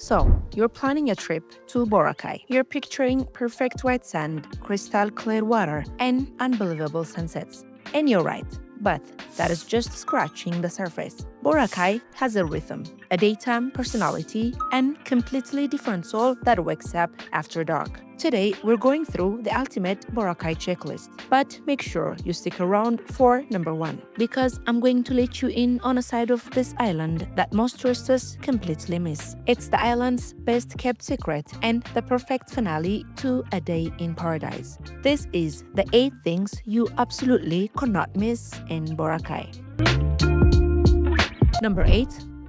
So, you're planning a trip to Boracay. You're picturing perfect white sand, crystal clear water, and unbelievable sunsets. And you're right, but that is just scratching the surface. Boracay has a rhythm, a daytime personality, and completely different soul that wakes up after dark. Today, we're going through the ultimate Boracay checklist, but make sure you stick around for number 1, because I'm going to let you in on a side of this island that most tourists completely miss. It's the island's best kept secret and the perfect finale to a day in paradise. This is the 8 things you absolutely cannot miss in Boracay. Number 8.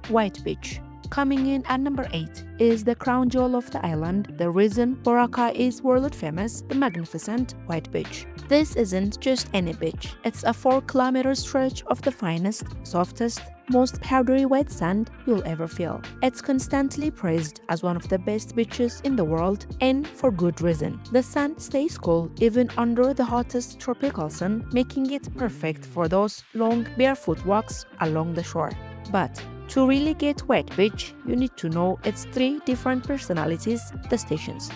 White Beach. Coming in at number 8 is the crown jewel of the island, the reason Boracay is world famous, the magnificent White Beach. This isn't just any beach, it's a 4-kilometer stretch of the finest, softest, most powdery white sand you'll ever feel. It's constantly praised as one of the best beaches in the world, and for good reason. The sand stays cool even under the hottest tropical sun, making it perfect for those long barefoot walks along the shore. But to really get White Beach, you need to know its 3 different personalities, the stations.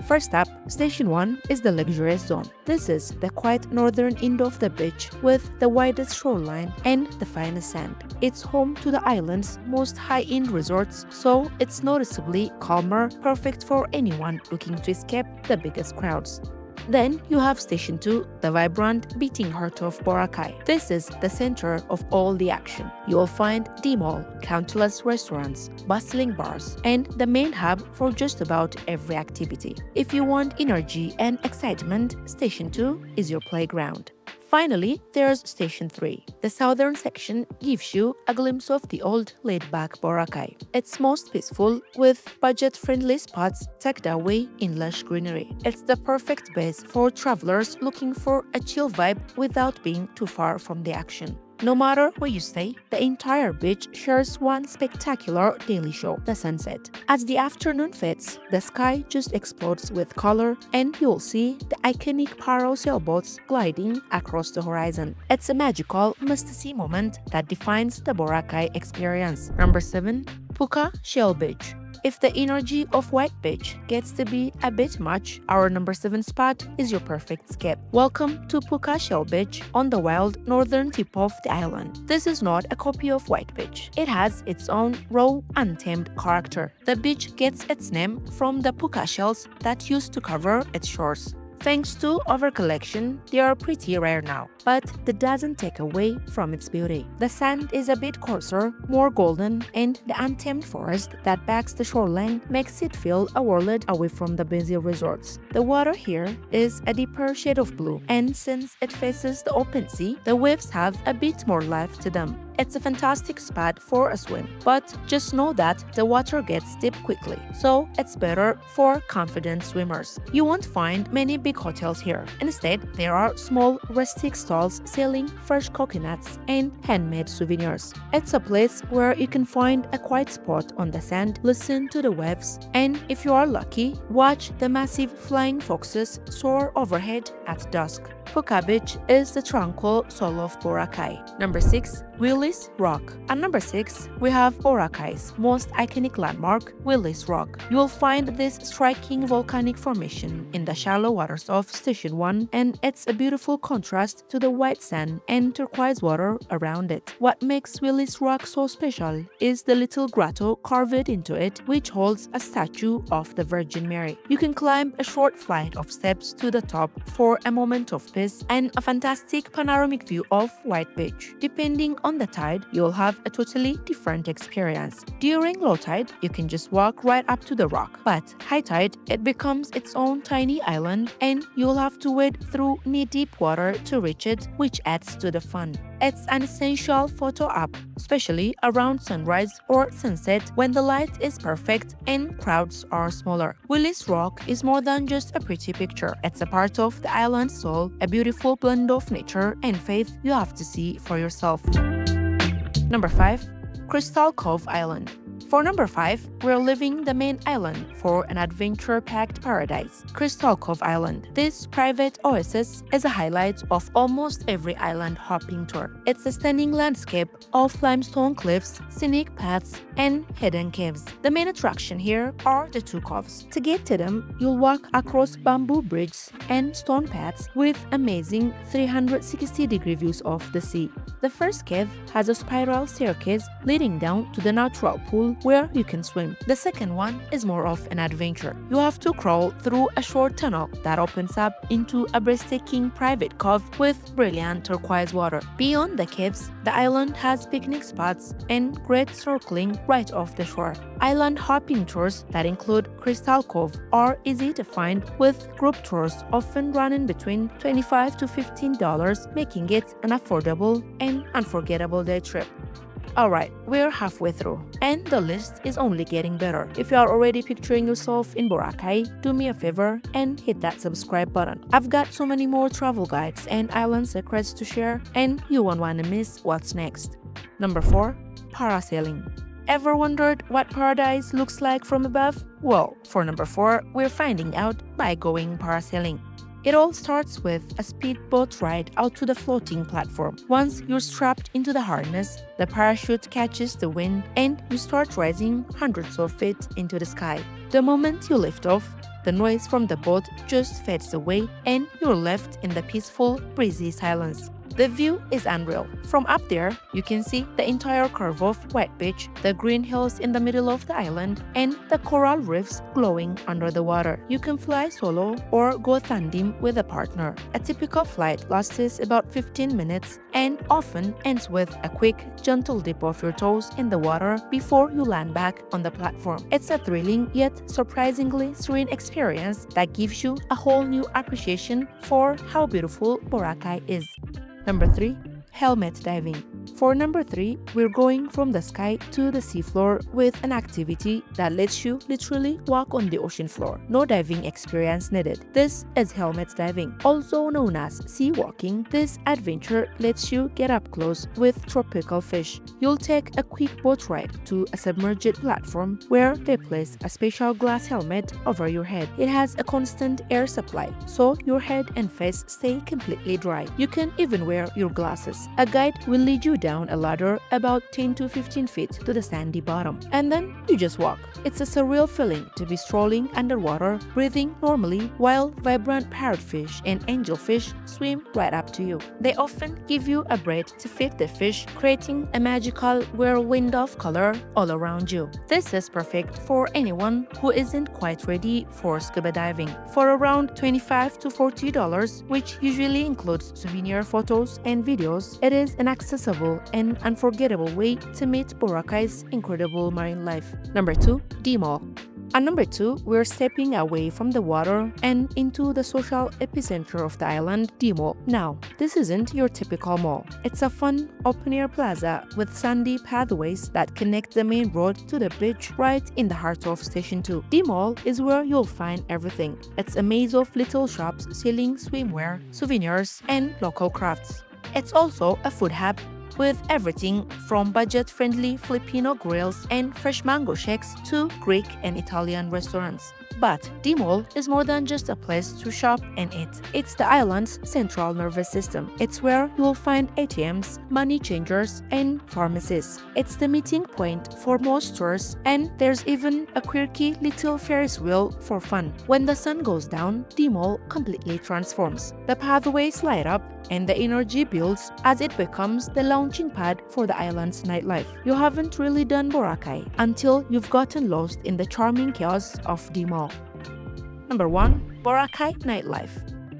First up, Station 1 is the luxurious zone. This is the quiet northern end of the beach with the widest shoreline and the finest sand. It's home to the island's most high-end resorts, so it's noticeably calmer, perfect for anyone looking to escape the biggest crowds. Then you have Station 2, the vibrant, beating heart of Boracay. This is the center of all the action. You will find the mall, countless restaurants, bustling bars, and the main hub for just about every activity. If you want energy and excitement, Station 2 is your playground. Finally, there's Station 3. The southern section gives you a glimpse of the old, laid-back Boracay. It's most peaceful, with budget-friendly spots tucked away in lush greenery. It's the perfect base for travelers looking for a chill vibe without being too far from the action. No matter where you stay, the entire beach shares one spectacular daily show, the sunset. As the afternoon fades, the sky just explodes with color, and you'll see the iconic Paro sailboats gliding across the horizon. It's a magical, must-see moment that defines the Boracay experience. Number 7. Puka Shell Beach. If the energy of White Beach gets to be a bit much, our number 7 spot is your perfect escape. Welcome to Puka Shell Beach on the wild northern tip of the island. This is not a copy of White Beach. It has its own raw, untamed character. The beach gets its name from the puka shells that used to cover its shores. Thanks to overcollection, they are pretty rare now, but that doesn't take away from its beauty. The sand is a bit coarser, more golden, and the untamed forest that backs the shoreline makes it feel a world away from the busy resorts. The water here is a deeper shade of blue, and since it faces the open sea, the waves have a bit more life to them. It's a fantastic spot for a swim, but just know that the water gets deep quickly, so it's better for confident swimmers. You won't find many big hotels here. Instead, there are small, rustic stalls selling fresh coconuts and handmade souvenirs. It's a place where you can find a quiet spot on the sand, listen to the waves, and if you are lucky, watch the massive flying foxes soar overhead at dusk. Puka Beach is the tranquil soul of Boracay. Number 6. Willy's Rock. At number 6, we have Boracay's most iconic landmark, Willy's Rock. You will find this striking volcanic formation in the shallow waters of Station 1, and it's a beautiful contrast to the white sand and turquoise water around it. What makes Willy's Rock so special is the little grotto carved into it, which holds a statue of the Virgin Mary. You can climb a short flight of steps to the top for a moment of peace and a fantastic panoramic view of White Beach. Depending on the tide, you'll have a totally different experience. During low tide, you can just walk right up to the rock, but high tide, it becomes its own tiny island, and you'll have to wade through knee-deep water to reach it, which adds to the fun. It's an essential photo op, especially around sunrise or sunset when the light is perfect and crowds are smaller. Willy's Rock is more than just a pretty picture. It's a part of the island's soul, a beautiful blend of nature and faith you have to see for yourself. Number 5. Crystal Cove Island. For number 5, we're leaving the main island for an adventure-packed paradise, Crystal Cove Island. This private oasis is a highlight of almost every island hopping tour. It's a stunning landscape of limestone cliffs, scenic paths, and hidden caves. The main attraction here are the two coves. To get to them, you'll walk across bamboo bridges and stone paths with amazing 360-degree views of the sea. The first cave has a spiral staircase leading down to the natural pool where you can swim. The second one is more of an adventure. You have to crawl through a short tunnel that opens up into a breathtaking private cove with brilliant turquoise water. Beyond the caves, the island has picnic spots and great snorkeling right off the shore. Island hopping tours that include Crystal Cove are easy to find, with group tours often running between $25 to $15, making it an affordable and unforgettable day trip. Alright, we're halfway through, and the list is only getting better. If you are already picturing yourself in Boracay, do me a favor and hit that subscribe button. I've got so many more travel guides and island secrets to share, and you won't want to miss what's next. Number 4. Parasailing. Ever wondered what paradise looks like from above? Well, for number 4, we're finding out by going parasailing. It all starts with a speedboat ride out to the floating platform. Once you're strapped into the harness, the parachute catches the wind and you start rising hundreds of feet into the sky. The moment you lift off, the noise from the boat just fades away and you're left in the peaceful, breezy silence. The view is unreal. From up there, you can see the entire curve of White Beach, the green hills in the middle of the island, and the coral reefs glowing under the water. You can fly solo or go tandem with a partner. A typical flight lasts about 15 minutes and often ends with a quick, gentle dip of your toes in the water before you land back on the platform. It's a thrilling yet surprisingly serene experience that gives you a whole new appreciation for how beautiful Boracay is. Number 3. Helmet diving. For number 3, we're going from the sky to the seafloor with an activity that lets you literally walk on the ocean floor. No diving experience needed. This is helmet diving, also known as sea walking. This adventure lets you get up close with tropical fish. You'll take a quick boat ride to a submerged platform where they place a special glass helmet over your head. It has a constant air supply, so your head and face stay completely dry. You can even wear your glasses. A guide will lead you down a ladder about 10 to 15 feet to the sandy bottom, and then you just walk. It's a surreal feeling to be strolling underwater, breathing normally, while vibrant parrotfish and angelfish swim right up to you. They often give you a breath to feed the fish, creating a magical whirlwind of color all around you. This is perfect for anyone who isn't quite ready for scuba diving. For around $25 to $40, which usually includes souvenir photos and videos, it is an accessible and unforgettable way to meet Boracay's incredible marine life. Number 2. D-Mall. At number 2, we're stepping away from the water and into the social epicenter of the island, D-Mall. Now, this isn't your typical mall. It's a fun, open-air plaza with sandy pathways that connect the main road to the beach right in the heart of Station 2. D-Mall is where you'll find everything. It's a maze of little shops selling swimwear, souvenirs, and local crafts. It's also a food hub with everything from budget-friendly Filipino grills and fresh mango shakes to Greek and Italian restaurants. But D-Mall is more than just a place to shop and eat. It's the island's central nervous system. It's where you'll find ATMs, money changers, and pharmacies. It's the meeting point for most tours, and there's even a quirky little Ferris wheel for fun. When the sun goes down, D-Mall completely transforms. The pathways light up, and the energy builds as it becomes the launching pad for the island's nightlife. You haven't really done Boracay until you've gotten lost in the charming chaos of D-Mall. Number 1. Boracay Nightlife.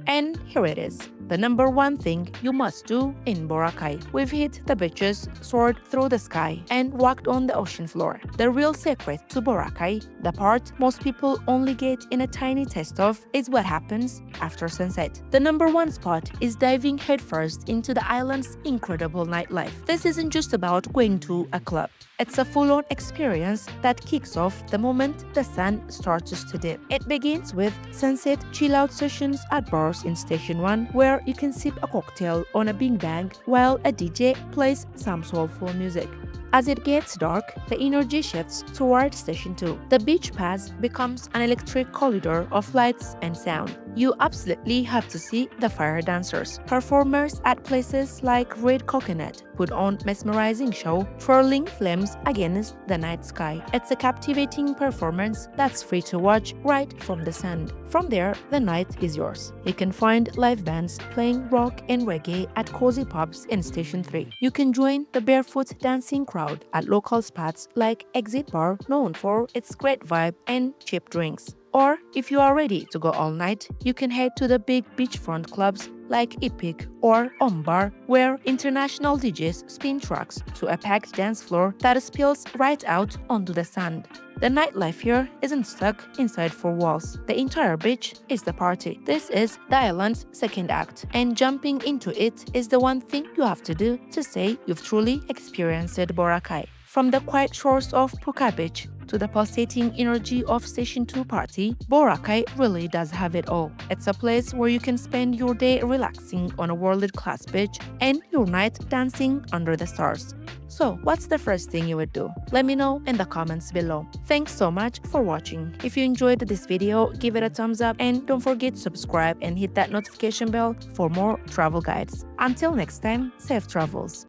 And here it is. The number 1 thing you must do in Boracay. We've hit the beaches, soared through the sky, and walked on the ocean floor. The real secret to Boracay, the part most people only get in a tiny taste of, is what happens after sunset. The number 1 spot is diving headfirst into the island's incredible nightlife. This isn't just about going to a club. It's a full-on experience that kicks off the moment the sun starts to dip. It begins with sunset chill-out sessions at bars in Station 1, where you can sip a cocktail on a beanbag while a DJ plays some soulful music. As it gets dark, the energy shifts toward Station 2. The beach path becomes an electric corridor of lights and sound. You absolutely have to see the fire dancers. Performers at places like Red Coconut put on mesmerizing show, twirling flames against the night sky. It's a captivating performance that's free to watch right from the sand. From there, the night is yours. You can find live bands playing rock and reggae at cozy pubs in Station 3. You can join the barefoot dancing crowd at local spots like Exit Bar, known for its great vibe and cheap drinks. Or if you are ready to go all night, you can head to the big beachfront clubs like Epic or Ombar, where international DJs spin tracks to a packed dance floor that spills right out onto the sand. The nightlife here isn't stuck inside four walls. The entire beach is the party. This is the island's second act, and jumping into it is the one thing you have to do to say you've truly experienced Boracay. From the quiet shores of Puka Beach to the pulsating energy of Station 2 party, Boracay really does have it all. It's a place where you can spend your day relaxing on a world-class beach and your night dancing under the stars. So, what's the first thing you would do? Let me know in the comments below. Thanks so much for watching. If you enjoyed this video, give it a thumbs up and don't forget to subscribe and hit that notification bell for more travel guides. Until next time, safe travels!